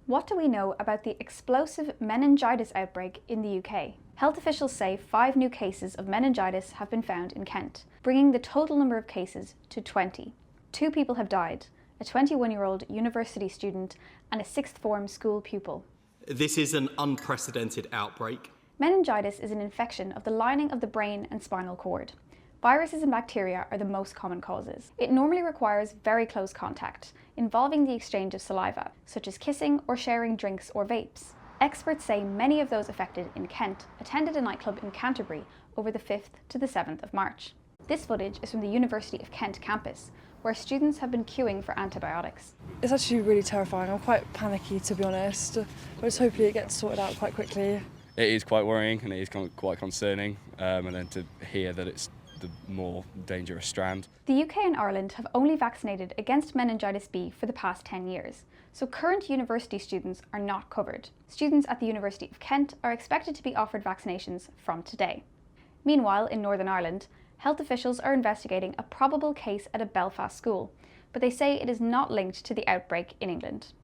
What do we know about the explosive meningitis outbreak in the UK? Health officials say 5 new cases of meningitis have been found in Kent, bringing the total number of cases to 20. 2 people have died, a 21-year-old university student and a 6th form school pupil. This is an unprecedented outbreak. Meningitis is an infection of the lining of the brain and spinal cord. Viruses and bacteria are the most common causes. It normally requires very close contact, involving the exchange of saliva, such as kissing or sharing drinks or vapes. Experts say many of those affected in Kent attended a nightclub in Canterbury over the 5th to the 7th of March. This footage is from the University of Kent campus, where students have been queuing for antibiotics. It's actually really terrifying. I'm quite panicky, to be honest, but just hopefully it gets sorted out quite quickly. It is quite worrying and it is quite concerning, and then to hear that it's the more dangerous strand. The UK and Ireland have only vaccinated against meningitis B for the past 10 years, so current university students are not covered. Students at the University of Kent are expected to be offered vaccinations from today. Meanwhile, in Northern Ireland, health officials are investigating a probable case at a Belfast school, but they say it is not linked to the outbreak in England.